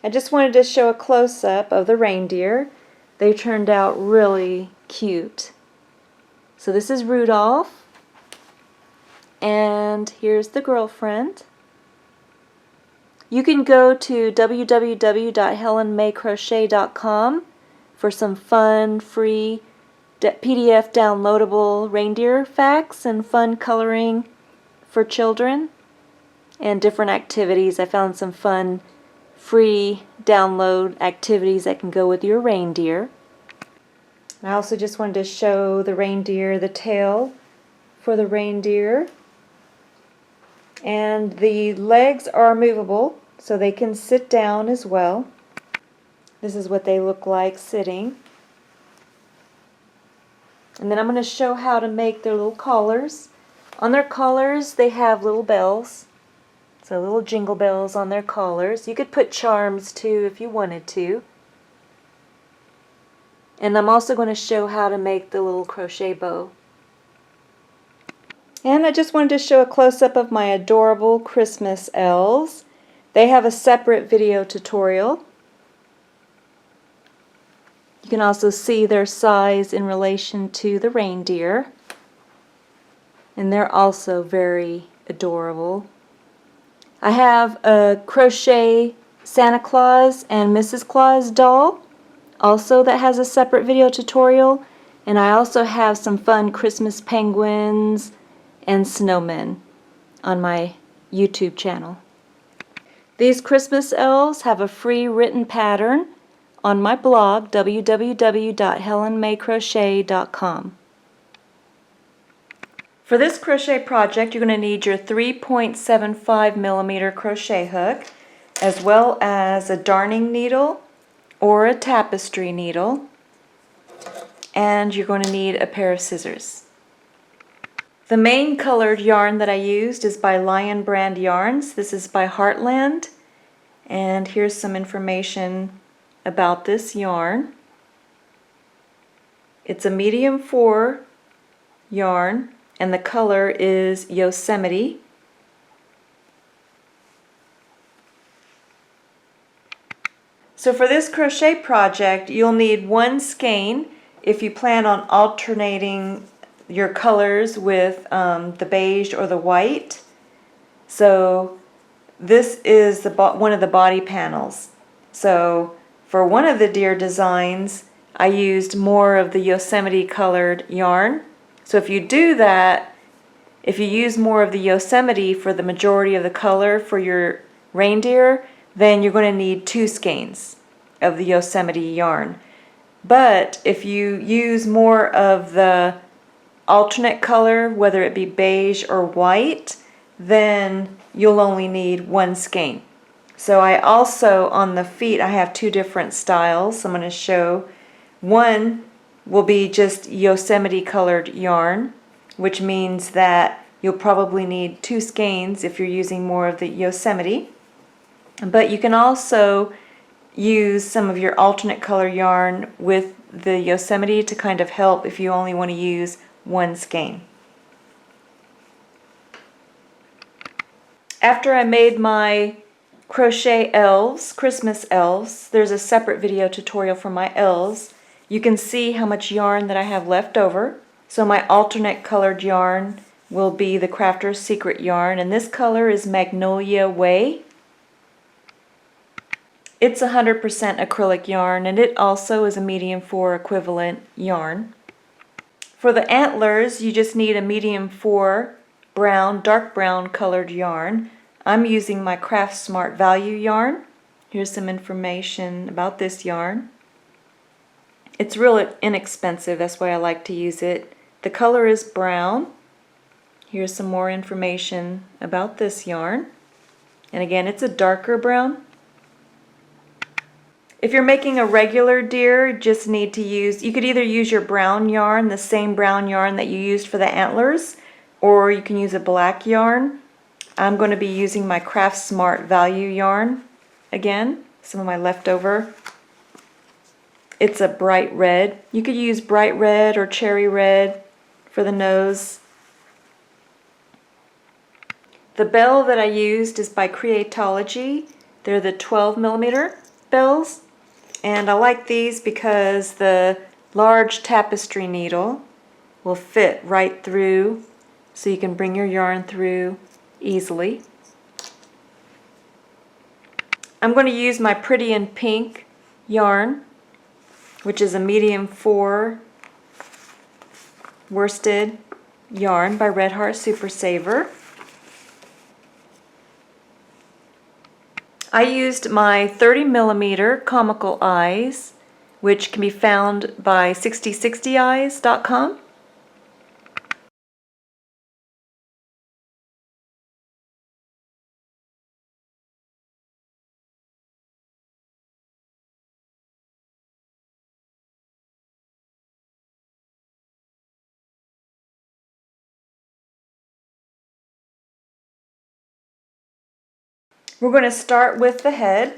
I just wanted to show a close-up of the reindeer. They turned out really cute. So this is Rudolph, and here's the girlfriend. You can go to www.HelenMayCrochet.com for some fun, free PDF downloadable reindeer facts and fun coloring for children and different activities. I found some fun free download activities that can go with your reindeer. I also just wanted to show the reindeer, the tail for the reindeer. And the legs are movable, so they can sit down as well. This is what they look like sitting. And then I'm going to show how to make their little collars. On their collars they have little bells. So little jingle bells on their collars. You could put charms too if you wanted to. And I'm also going to show how to make the little crochet bow. And I just wanted to show a close-up of my adorable Christmas elves. They have a separate video tutorial. You can also see their size in relation to the reindeer. And they're also very adorable. I have a crochet Santa Claus and Mrs. Claus doll also that has a separate video tutorial. And I also have some fun Christmas penguins and snowmen on my YouTube channel. These Christmas elves have a free written pattern on my blog, www.HelenMayCrochet.com. For this crochet project, you're going to need your 3.75mm crochet hook, as well as a darning needle or a tapestry needle, and you're going to need a pair of scissors. The main colored yarn that I used is by Lion Brand Yarns. This is by Heartland, and here's some information about this yarn. It's a medium 4 yarn, and the color is Yosemite. So for this crochet project, you'll need one skein if you plan on alternating your colors with the beige or the white. So this is one of the body panels. So for one of the deer designs, I used more of the Yosemite colored yarn. So if you do that, if you use more of the Yosemite for the majority of the color for your reindeer, then you're going to need 2 skeins of the Yosemite yarn. But if you use more of the alternate color, whether it be beige or white, then you'll only need 1 skein. So I also, on the feet, I have 2 different styles. I'm going to show. One will be just Yosemite colored yarn, which means that you'll probably need 2 skeins if you're using more of the Yosemite. But you can also use some of your alternate color yarn with the Yosemite to kind of help if you only want to use 1 skein. After I made my crochet elves, Christmas elves, there's a separate video tutorial for my elves. You can see how much yarn that I have left over. So my alternate colored yarn will be the Crafter's Secret yarn, and this color is Magnolia Way. It's 100% acrylic yarn, and it also is a medium 4 equivalent yarn. For the antlers, you just need a medium 4 brown, dark brown colored yarn. I'm using my Craft Smart Value yarn. Here's some information about this yarn. It's really inexpensive, that's why I like to use it. The color is brown. Here's some more information about this yarn. And again, it's a darker brown. If you're making a regular deer, just need to use, you could either use your brown yarn, the same brown yarn that you used for the antlers, or you can use a black yarn. I'm going to be using my Craft Smart Value yarn again, some of my leftover. It's a bright red. You could use bright red or cherry red for the nose. The bell that I used is by Creatology. They're the 12mm. bells. And I like these because the large tapestry needle will fit right through, so you can bring your yarn through easily. I'm going to use my Pretty in Pink yarn, which is a medium 4 worsted yarn by Red Heart Super Saver. I used my 30mm comical eyes, which can be found by 6060eyes.com. We're going to start with the head,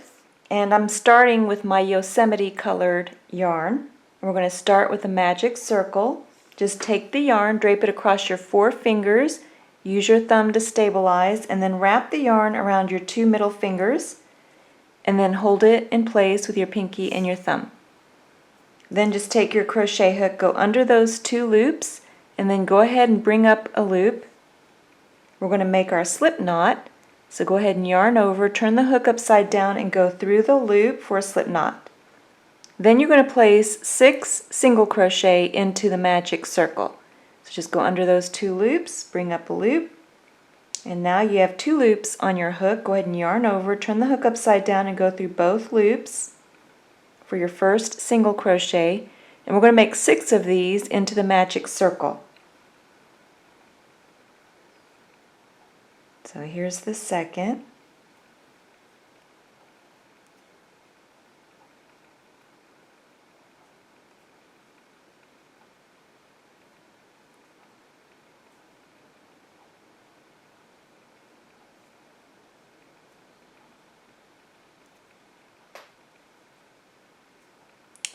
and I'm starting with my Yosemite colored yarn. We're going to start with a magic circle. Just take the yarn, drape it across your 4 fingers, use your thumb to stabilize, and then wrap the yarn around your 2 middle fingers, and then hold it in place with your pinky and your thumb. Then just take your crochet hook, go under those 2 loops, and then go ahead and bring up a loop. We're going to make our slip knot. So go ahead and yarn over, turn the hook upside down, and go through the loop for a slip knot. Then you're going to place 6 single crochet into the magic circle. So just go under those 2 loops, bring up a loop, and now you have 2 loops on your hook. Go ahead and yarn over, turn the hook upside down, and go through both loops for your first single crochet. And we're going to make 6 of these into the magic circle. So here's the second.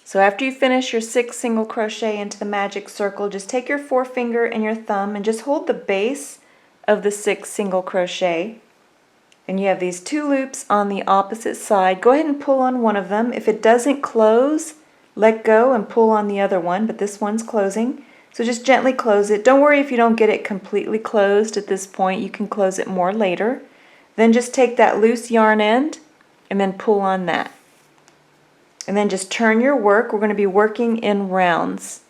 So after you finish your 6 single crochet into the magic circle, just take your forefinger and your thumb and just hold the base of the 6 single crochet, and you have these 2 loops on the opposite side. Go ahead and pull on one of them. If it doesn't close, let go and pull on the other one, but this one's closing, so just gently close it. Don't worry if you don't get it completely closed at this point. You can close it more later. Then just take that loose yarn end and then pull on that, and then just turn your work. We're going to be working in rounds.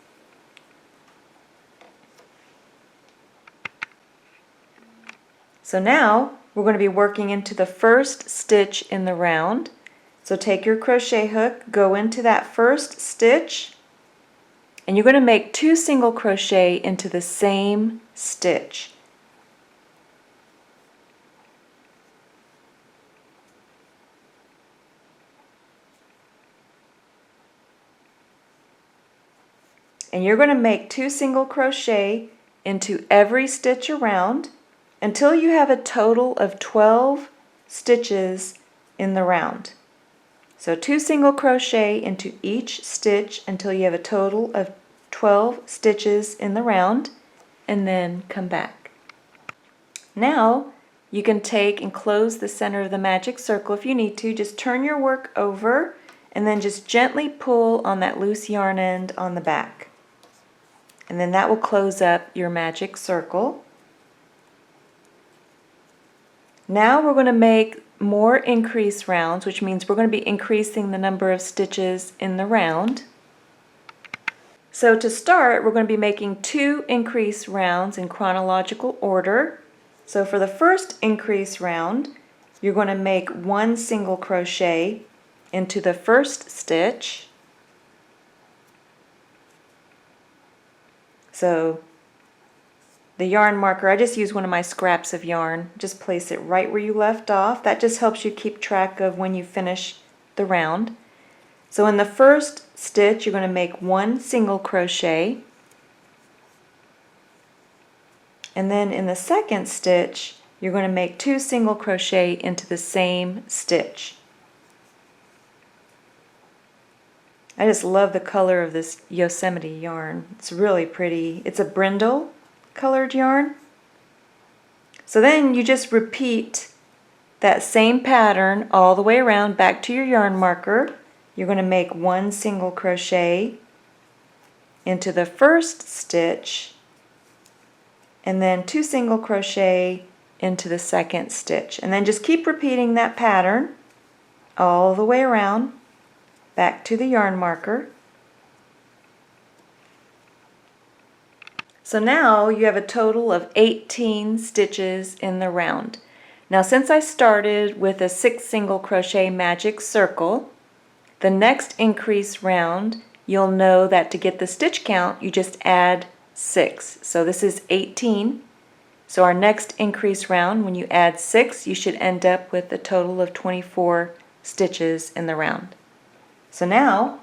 So now we're going to be working into the first stitch in the round. So take your crochet hook, go into that first stitch, and you're going to make 2 single crochet into the same stitch. And you're going to make 2 single crochet into every stitch around until you have a total of 12 stitches in the round. So 2 single crochet into each stitch until you have a total of 12 stitches in the round, and then come back. Now you can take and close the center of the magic circle if you need to. Just turn your work over and then just gently pull on that loose yarn end on the back. And then that will close up your magic circle. Now we're going to make more increase rounds, which means we're going to be increasing the number of stitches in the round. So to start, we're going to be making 2 increase rounds in chronological order. So for the first increase round, you're going to make 1 single crochet into the first stitch. So the yarn marker, I just use one of my scraps of yarn. Just place it right where you left off. That just helps you keep track of when you finish the round. So in the first stitch, you're going to make 1 single crochet. And then in the second stitch, you're going to make 2 single crochet into the same stitch. I just love the color of this Yosemite yarn. It's really pretty. It's a brindle colored yarn. So then you just repeat that same pattern all the way around back to your yarn marker. You're going to make one single crochet into the first stitch and then 2 single crochet into the second stitch, and then just keep repeating that pattern all the way around back to the yarn marker. So now you have a total of 18 stitches in the round. Now since I started with a 6 single crochet magic circle, the next increase round you'll know that to get the stitch count you just add 6. So this is 18. So our next increase round, when you add 6, you should end up with a total of 24 stitches in the round. So now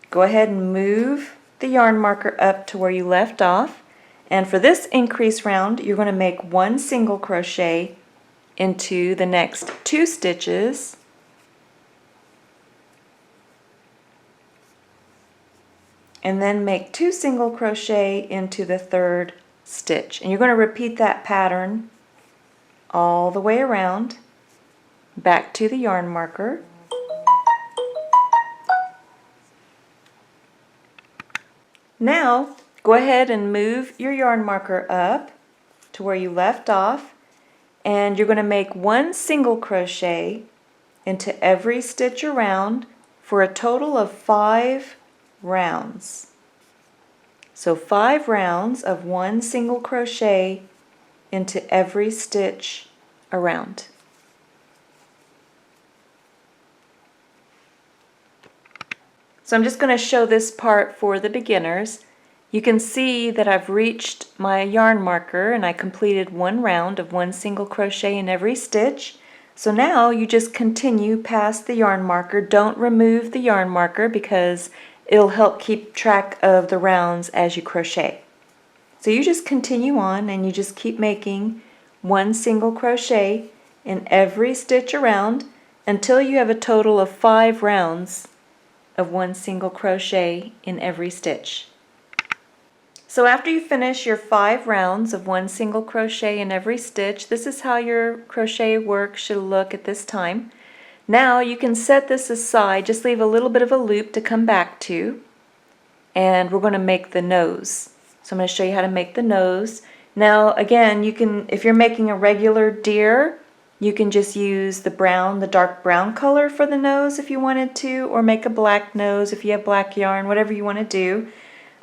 go ahead and move the yarn marker up to where you left off, and for this increase round you're going to make one single crochet into the next 2 stitches, and then make 2 single crochet into the third stitch. And you're going to repeat that pattern all the way around back to the yarn marker. Now go ahead and move your yarn marker up to where you left off, and you're going to make one single crochet into every stitch around for a total of 5 rounds. So 5 rounds of one single crochet into every stitch around. So I'm just going to show this part for the beginners. You can see that I've reached my yarn marker and I completed 1 round of one single crochet in every stitch. So now you just continue past the yarn marker. Don't remove the yarn marker because it'll help keep track of the rounds as you crochet. So you just continue on and you just keep making one single crochet in every stitch around until you have a total of 5 rounds of one single crochet in every stitch. So after you finish your 5 rounds of one single crochet in every stitch, this is how your crochet work should look at this time. Now you can set this aside, just leave a little bit of a loop to come back to, and we're going to make the nose. So I'm going to show you how to make the nose. Now again, you can, if you're making a regular deer, you can just use the brown, the dark brown color for the nose if you wanted to, or make a black nose if you have black yarn, whatever you want to do.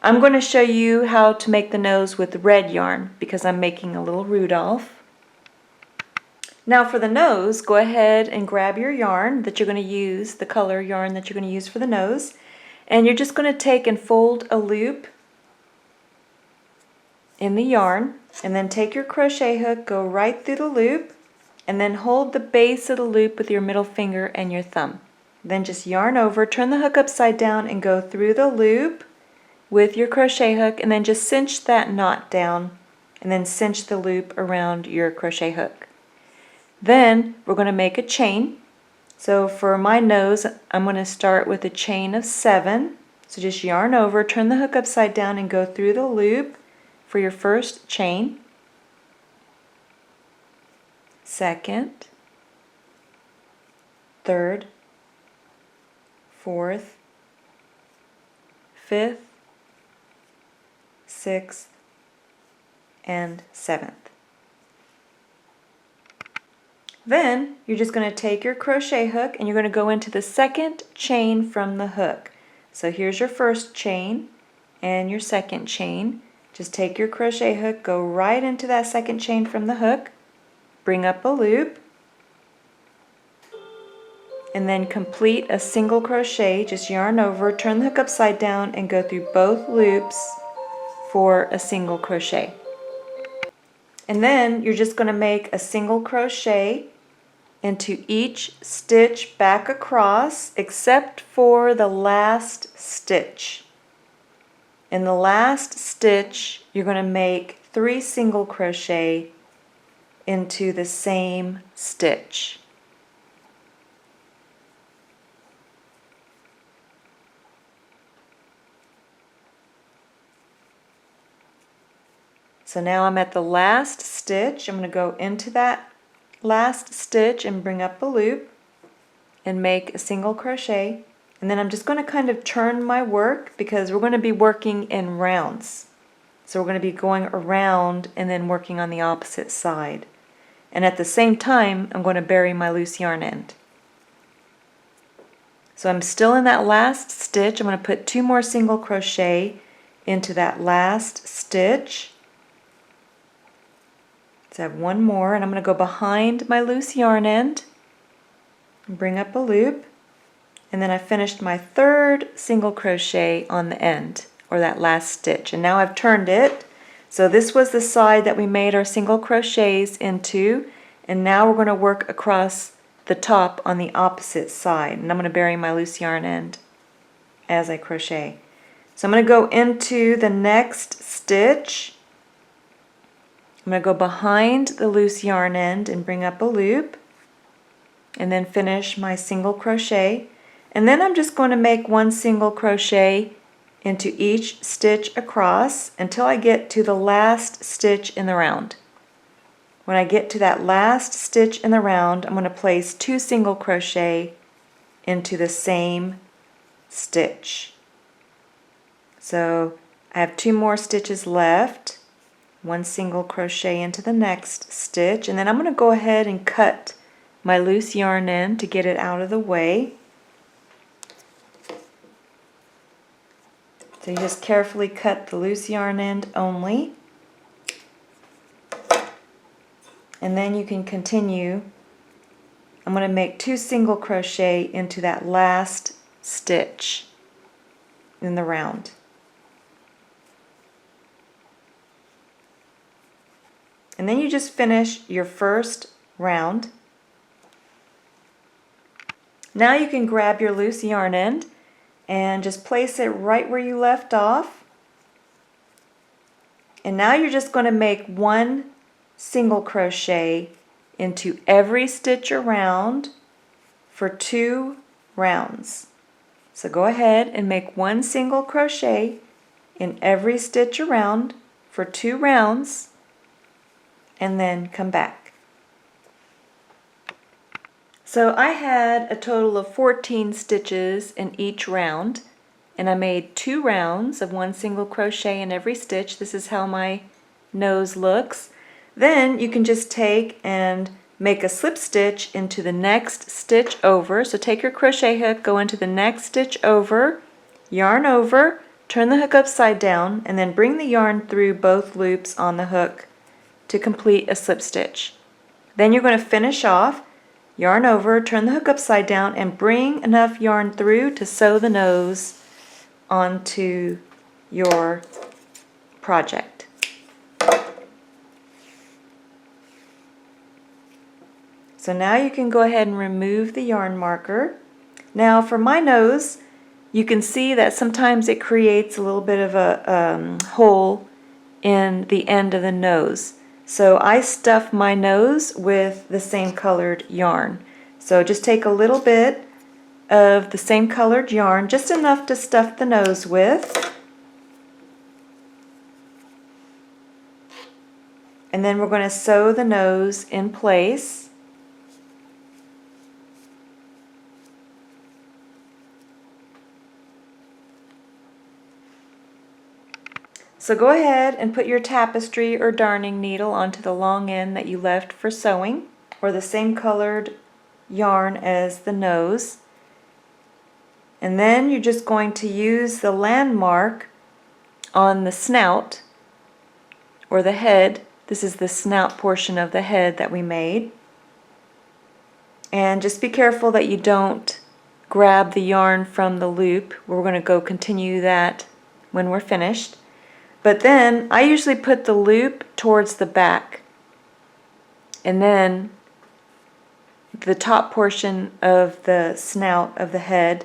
I'm going to show you how to make the nose with red yarn because I'm making a little Rudolph. Now for the nose, go ahead and grab your yarn that you're going to use, the color yarn that you're going to use for the nose, and you're just going to take and fold a loop in the yarn, and then take your crochet hook, go right through the loop, and then hold the base of the loop with your middle finger and your thumb. Then just yarn over, turn the hook upside down and go through the loop with your crochet hook, and then just cinch that knot down and then cinch the loop around your crochet hook. Then we're going to make a chain. So for my nose, I'm going to start with a chain of 7. So just yarn over, turn the hook upside down and go through the loop for your first chain, second, third, fourth, fifth, sixth, and seventh. Then you're just going to take your crochet hook and you're going to go into the second chain from the hook. So here's your first chain and your second chain. Just take your crochet hook, go right into that second chain from the hook, bring up a loop, and then complete a single crochet. Just yarn over, turn the hook upside down, and go through both loops for a single crochet. And then you're just going to make a single crochet into each stitch back across except for the last stitch. In the last stitch, you're going to make 3 single crochet into the same stitch. So now I'm at the last stitch. I'm going to go into that last stitch and bring up a loop and make a single crochet. And then I'm just going to kind of turn my work because we're going to be working in rounds. So we're going to be going around and then working on the opposite side. And at the same time, I'm going to bury my loose yarn end. So I'm still in that last stitch. I'm going to put 2 more single crochet into that last stitch. So I have 1 more, and I'm going to go behind my loose yarn end and bring up a loop. And then I finished my 3rd single crochet on the end, or that last stitch. And now I've turned it. So this was the side that we made our single crochets into, and now we're going to work across the top on the opposite side. And I'm going to bury my loose yarn end as I crochet. So I'm going to go into the next stitch. I'm going to go behind the loose yarn end and bring up a loop, and then finish my single crochet. And then I'm just going to make 1 single crochet into each stitch across until I get to the last stitch in the round. When I get to that last stitch in the round, I'm going to place 2 single crochet into the same stitch. So I have 2 more stitches left, 1 single crochet into the next stitch, and then I'm going to go ahead and cut my loose yarn end to get it out of the way. So you just carefully cut the loose yarn end only. And then you can continue. I'm going to make 2 single crochet into that last stitch in the round. And then you just finish your first round. Now you can grab your loose yarn end and just place it right where you left off. And now you're just going to make 1 single crochet into every stitch around for 2 rounds. So go ahead and make 1 single crochet in every stitch around for 2 rounds, and then come back. So I had a total of 14 stitches in each round, and I made 2 rounds of 1 single crochet in every stitch. This is how my nose looks. Then you can just take and make a slip stitch into the next stitch over. So take your crochet hook, go into the next stitch over, yarn over, turn the hook upside down, and then bring the yarn through both loops on the hook to complete a slip stitch. Then you're going to finish off, yarn over, turn the hook upside down, and bring enough yarn through to sew the nose onto your project. So now you can go ahead and remove the yarn marker. Now for my nose, you can see that sometimes it creates a little bit of a hole in the end of the nose. So I stuff my nose with the same colored yarn. So just take a little bit of the same colored yarn, just enough to stuff the nose with. And then we're going to sew the nose in place. So go ahead and put your tapestry or darning needle onto the long end that you left for sewing, or the same colored yarn as the nose. And then you're just going to use the landmark on the snout or the head. This is the snout portion of the head that we made. And just be careful that you don't grab the yarn from the loop. We're going to go continue that when we're finished. But then I usually put the loop towards the back, and then the top portion of the snout of the head,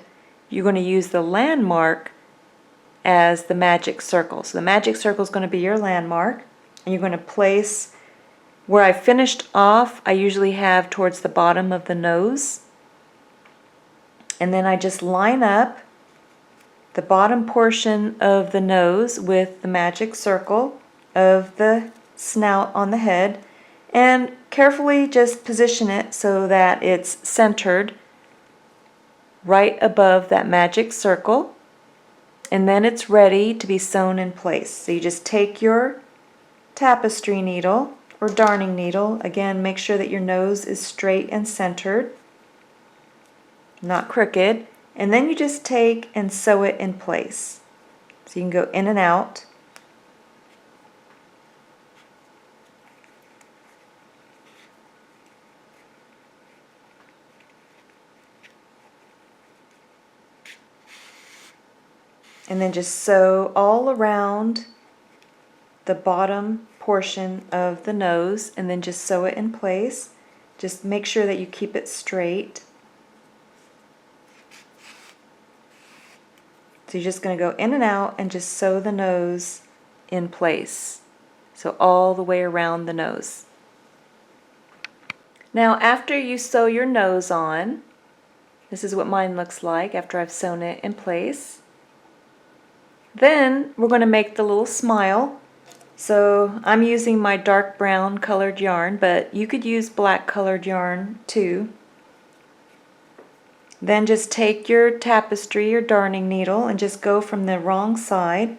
you're going to use the landmark as the magic circle. So the magic circle is going to be your landmark, and you're going to place where I finished off. I usually have towards the bottom of the nose, and then I just line up the bottom portion of the nose with the magic circle of the snout on the head, And carefully just position it so that it's centered right above that magic circle, and then it's ready to be sewn in place. So you just take your tapestry needle or darning needle. Again, make sure that your nose is straight and centered, not crooked, and then you just take and sew it in place. So you can go in and out. And then just sew all around the bottom portion of the nose, and then just sew it in place. Just make sure that you keep it straight. So you're just going to go in and out and just sew the nose in place. So all the way around the nose. Now after you sew your nose on, this is what mine looks like after I've sewn it in place. Then we're going to make the little smile. So I'm using my dark brown colored yarn, but you could use black colored yarn too. Then just take your tapestry or darning needle and just go from the wrong side,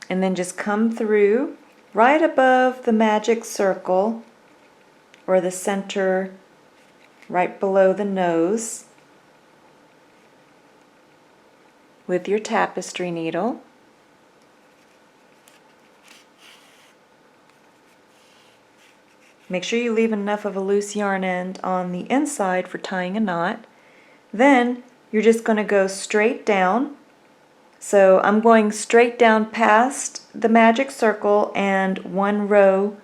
and then just come through right above the magic circle or the center right below the nose with your tapestry needle. Make sure you leave enough of a loose yarn end on the inside for tying a knot. Then you're just going to go straight down. So I'm going straight down past the magic circle and one row,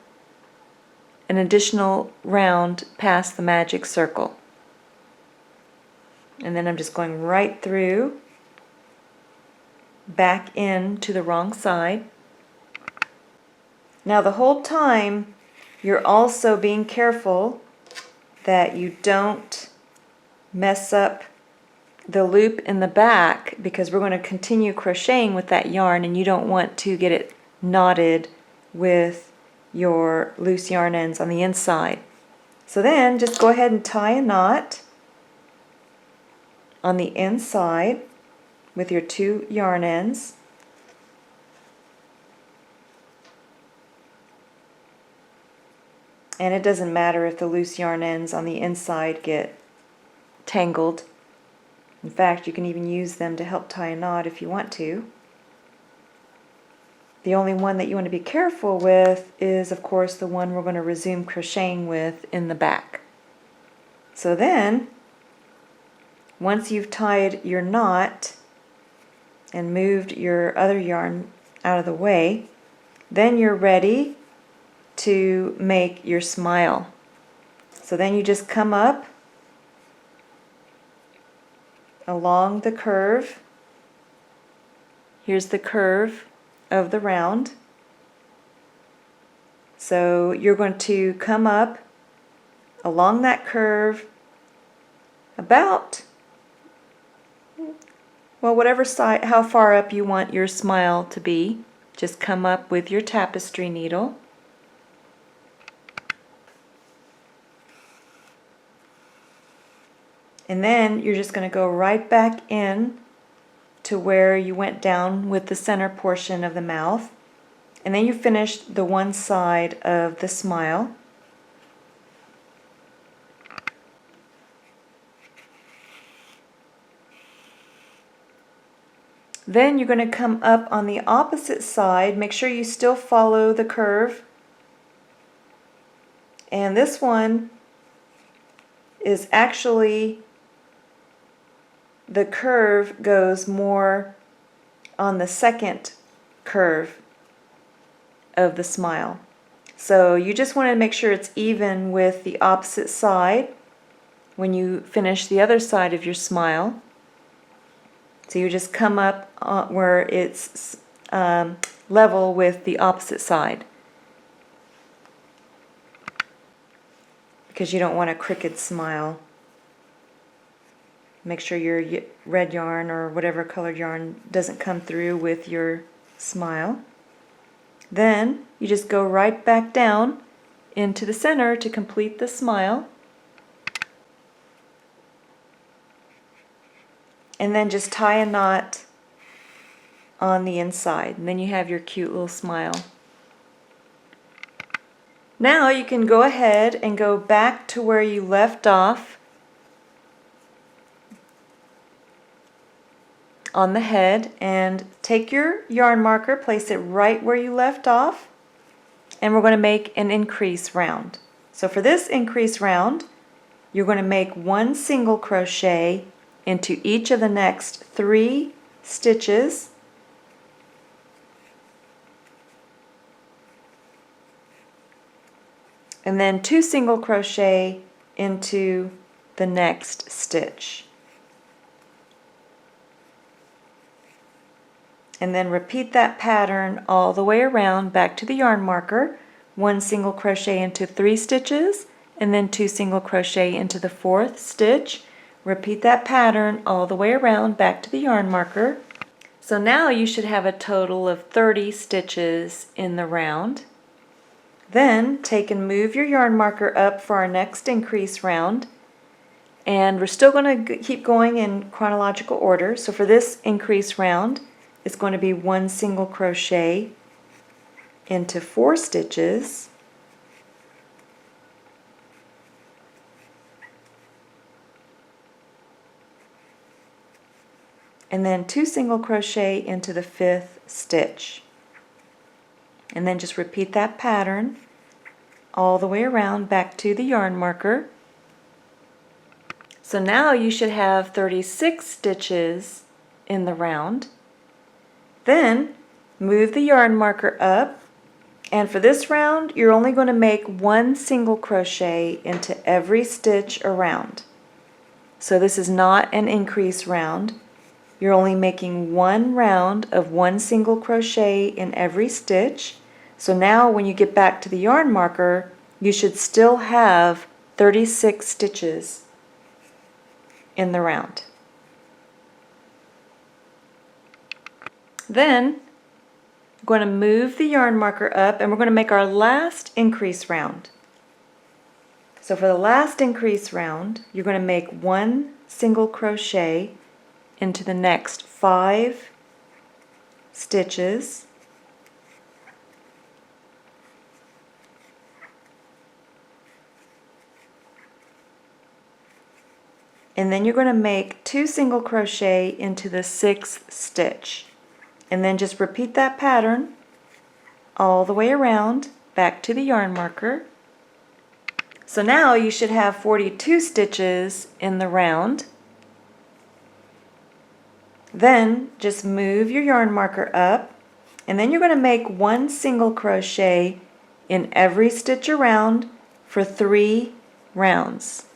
an additional round past the magic circle. And then I'm just going right through, back in to the wrong side. Now the whole time you're also being careful that you don't mess up the loop in the back, because we're going to continue crocheting with that yarn and you don't want to get it knotted with your loose yarn ends on the inside. So then just go ahead and tie a knot on the inside with your two yarn ends. And it doesn't matter if the loose yarn ends on the inside get tangled. In fact, you can even use them to help tie a knot if you want to. The only one that you want to be careful with is, of course, the one we're going to resume crocheting with in the back. So then, once you've tied your knot and moved your other yarn out of the way, then you're ready to make your smile. So then you just come up along the curve. Here's the curve of the round. So you're going to come up along that curve about, well, whatever side, how far up you want your smile to be. Just come up with your tapestry needle. And then you're just going to go right back in to where you went down with the center portion of the mouth. And then you finish the one side of the smile. Then you're going to come up on the opposite side. Make sure you still follow the curve. And this one is actually, the curve goes more on the second curve of the smile. So you just want to make sure it's even with the opposite side when you finish the other side of your smile. So you just come up where it's level with the opposite side, because you don't want a crooked smile. Make sure your red yarn or whatever colored yarn doesn't come through with your smile. Then you just go right back down into the center to complete the smile. And then just tie a knot on the inside, and then you have your cute little smile. Now you can go ahead and go back to where you left off on the head and take your yarn marker, place it right where you left off, and we're going to make an increase round. So for this increase round, you're going to make one single crochet into each of the next 3 stitches, and then 2 single crochet into the next stitch. And then repeat that pattern all the way around back to the yarn marker, 1 single crochet into 3 stitches, and then 2 single crochet into the 4th stitch. Repeat that pattern all the way around back to the yarn marker. So now you should have a total of 30 stitches in the round. Then take and move your yarn marker up for our next increase round, and we're still going to keep going in chronological order. So for this increase round, it's going to be 1 single crochet into 4 stitches, and then 2 single crochet into the 5th stitch. And then just repeat that pattern all the way around back to the yarn marker. So now you should have 36 stitches in the round. Then move the yarn marker up, and for this round you're only going to make 1 single crochet into every stitch around. So this is not an increase round. You're only making 1 round of 1 single crochet in every stitch. So now when you get back to the yarn marker, you should still have 36 stitches in the round. Then we're going to move the yarn marker up, and we're going to make our last increase round. So for the last increase round, you're going to make 1 single crochet into the next 5 stitches, and then you're going to make 2 single crochet into the 6th stitch, and then just repeat that pattern all the way around back to the yarn marker. So now you should have 42 stitches in the round. Then just move your yarn marker up, and then you're going to make 1 single crochet in every stitch around for 3 rounds.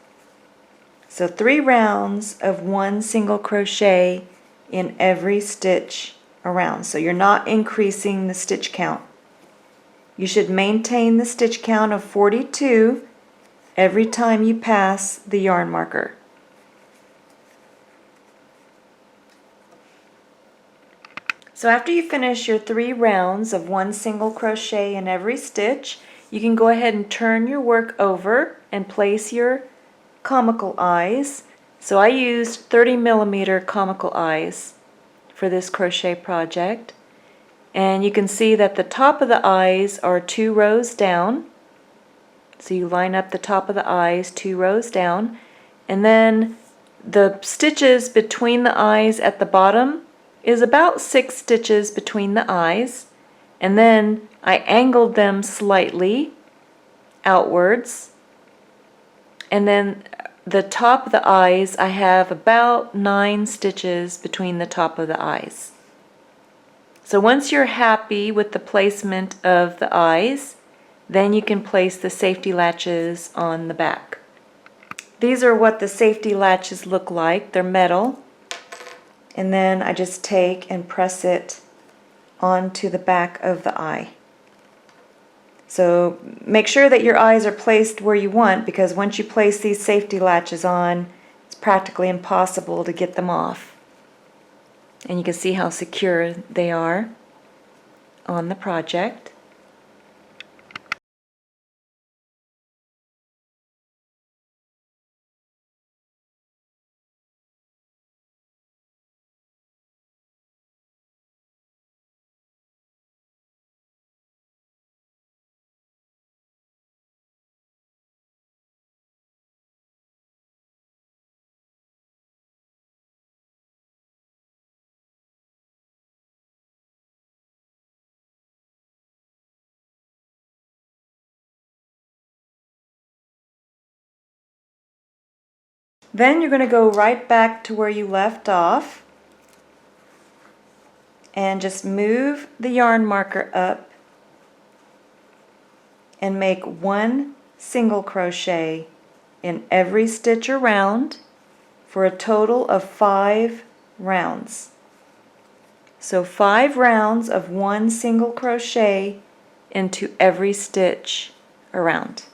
So 3 rounds of 1 single crochet in every stitch around. So you're not increasing the stitch count. You should maintain the stitch count of 42 every time you pass the yarn marker. So after you finish your 3 rounds of 1 single crochet in every stitch, you can go ahead and turn your work over and place your comical eyes. So I used 30mm comical eyes for this crochet project. And you can see that the top of the eyes are 2 rows down. So you line up the top of the eyes 2 rows down, and then the stitches between the eyes at the bottom is about 6 stitches between the eyes, and then I angled them slightly outwards, and then the top of the eyes I have about 9 stitches between the top of the eyes. So once you're happy with the placement of the eyes, then you can place the safety latches on the back. These are what the safety latches look like. They're metal. And then I just take and press it onto the back of the eye. So make sure that your eyes are placed where you want, because once you place these safety latches on, it's practically impossible to get them off. And you can see how secure they are on the project. Then you're going to go right back to where you left off and just move the yarn marker up and make one single crochet in every stitch around for a total of 5 rounds. So 5 rounds of one single crochet into every stitch around.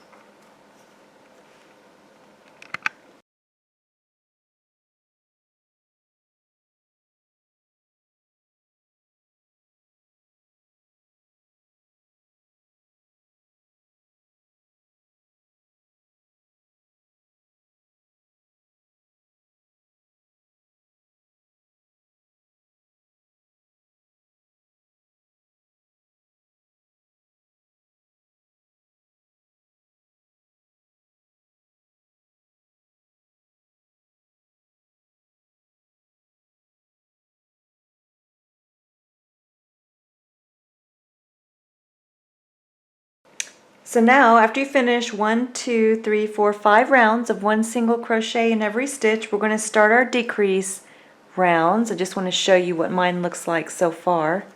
So now, after you finish 1, 2, 3, 4, 5 rounds of one single crochet in every stitch, we're going to start our decrease rounds. I just want to show you what mine looks like so far.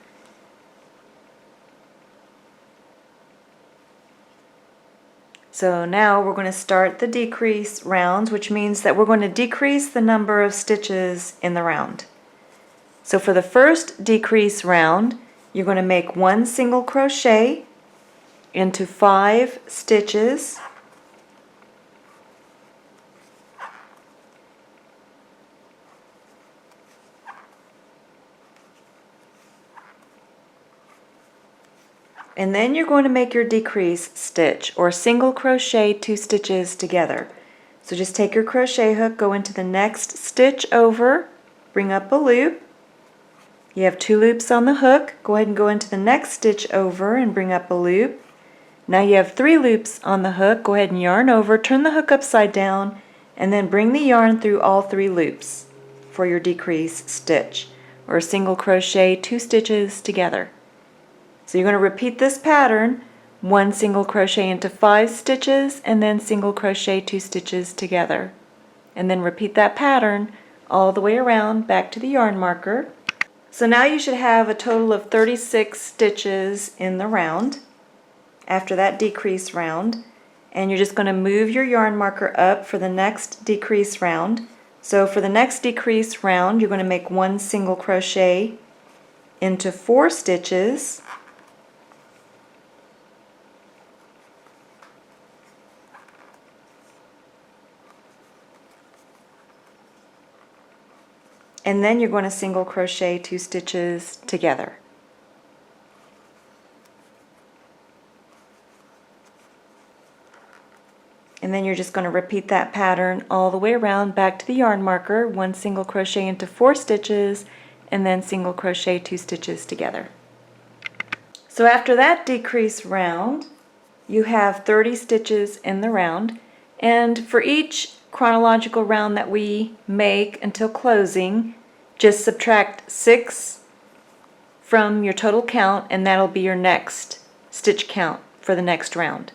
So now we're going to start the decrease rounds, which means that we're going to decrease the number of stitches in the round. So for the first decrease round, you're going to make one single crochet into 5 stitches, and then you're going to make your decrease stitch or single crochet 2 stitches together. So just take your crochet hook, go into the next stitch over, bring up a loop. You have 2 loops on the hook. Go ahead and go into the next stitch over and bring up a loop. Now you have 3 loops on the hook. Go ahead and yarn over, turn the hook upside down, and then bring the yarn through all 3 loops for your decrease stitch or single crochet 2 stitches together. So you're going to repeat this pattern, one single crochet into 5 stitches and then single crochet 2 stitches together. And then repeat that pattern all the way around back to the yarn marker. So now you should have a total of 36 stitches in the round after that decrease round, and you're just going to move your yarn marker up for the next decrease round. So for the next decrease round, you're going to make one single crochet into 4 stitches, and then you're going to single crochet 2 stitches together. And then you're just going to repeat that pattern all the way around back to the yarn marker, one single crochet into 4 stitches and then single crochet 2 stitches together. So after that decrease round, you have 30 stitches in the round, and for each chronological round that we make until closing, just subtract 6 from your total count, and that'll be your next stitch count for the next round.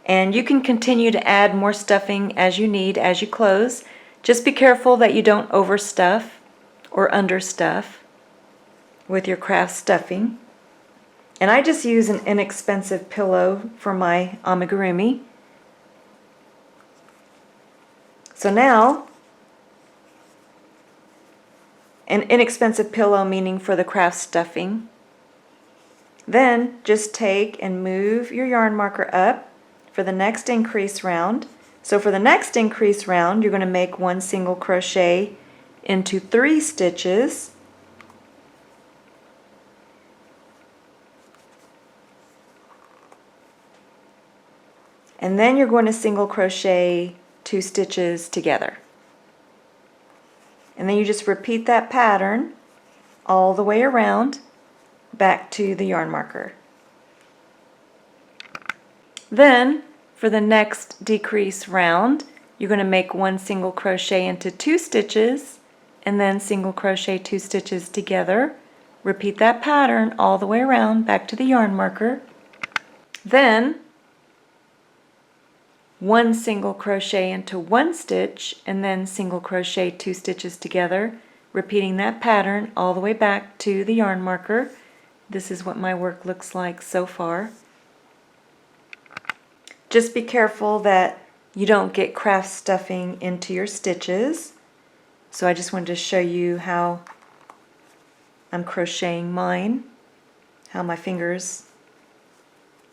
And you can continue to add more stuffing as you need as you close. Just be careful that you don't overstuff or understuff with your craft stuffing. And I just use an inexpensive pillow for my amigurumi. So now, an inexpensive pillow meaning for the craft stuffing. Then just take and move your yarn marker up for the next increase round. So for the next increase round, you're going to make one single crochet into 3 stitches, and then you're going to single crochet 2 stitches together. And then you just repeat that pattern all the way around back to the yarn marker. Then for the next decrease round, you're going to make one single crochet into 2 stitches and then single crochet 2 stitches together. Repeat that pattern all the way around back to the yarn marker. Then one single crochet into one stitch and then single crochet 2 stitches together, repeating that pattern all the way back to the yarn marker. This is what my work looks like so far. Just be careful that you don't get craft stuffing into your stitches. So I just wanted to show you how I'm crocheting mine, how my fingers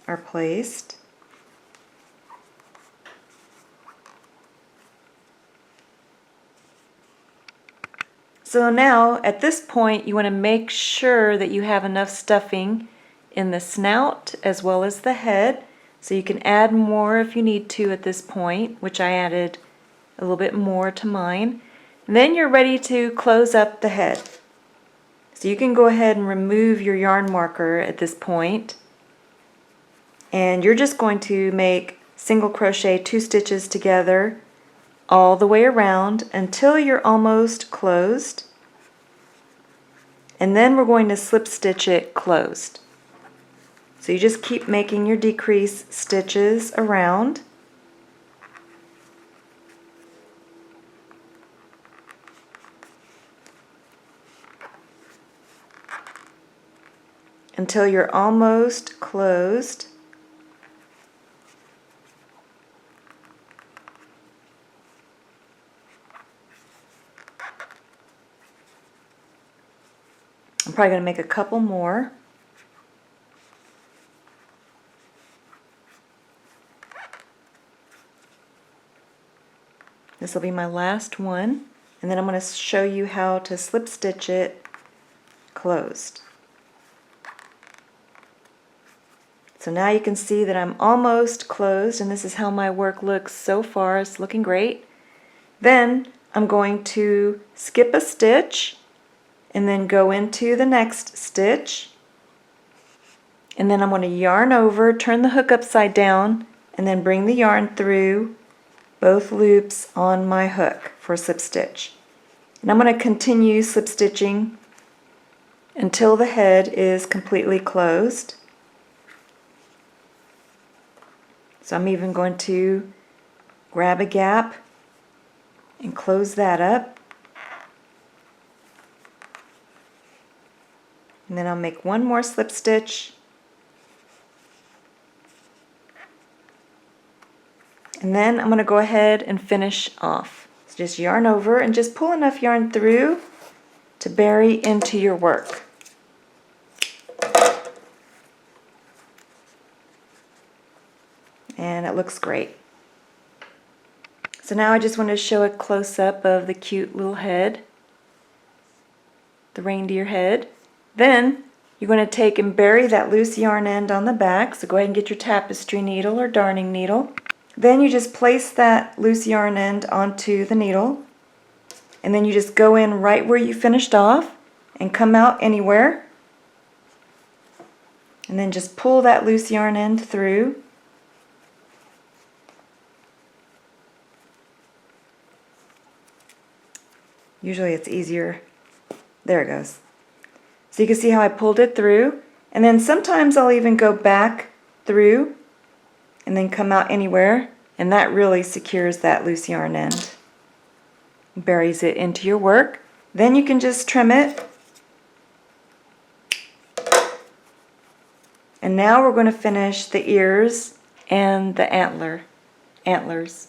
are placed. So now at this point you want to make sure that you have enough stuffing in the snout as well as the head. So you can add more if you need to at this point, which I added a little bit more to mine. And then you're ready to close up the head. So you can go ahead and remove your yarn marker at this point. And you're just going to make single crochet 2 stitches together all the way around until you're almost closed. And then we're going to slip stitch it closed. So you just keep making your decrease stitches around. Until you're almost closed. I'm probably going to make a couple more. This will be my last one, and then I'm going to show you how to slip stitch it closed. So now you can see that I'm almost closed, and this is how my work looks so far. It's looking great. Then I'm going to skip a stitch and then go into the next stitch, and then I'm going to yarn over, turn the hook upside down, and then bring the yarn through both loops on my hook for a slip stitch. And I'm going to continue slip stitching until the head is completely closed. So I'm even going to grab a gap and close that up. And then I'll make one more slip stitch. And then I'm going to go ahead and finish off. So just yarn over and just pull enough yarn through to bury into your work. And it looks great. So now I just want to show a close-up of the cute little head, the reindeer head. Then you're going to take and bury that loose yarn end on the back. So go ahead and get your tapestry needle or darning needle. Then you just place that loose yarn end onto the needle, and then you just go in right where you finished off and come out anywhere, and then just pull that loose yarn end through. Usually it's easier. There it goes. So you can see how I pulled it through, and then sometimes I'll even go back through and then come out anywhere, and that really secures that loose yarn end. Buries it into your work. Then you can just trim it. And now we're going to finish the ears and the antlers.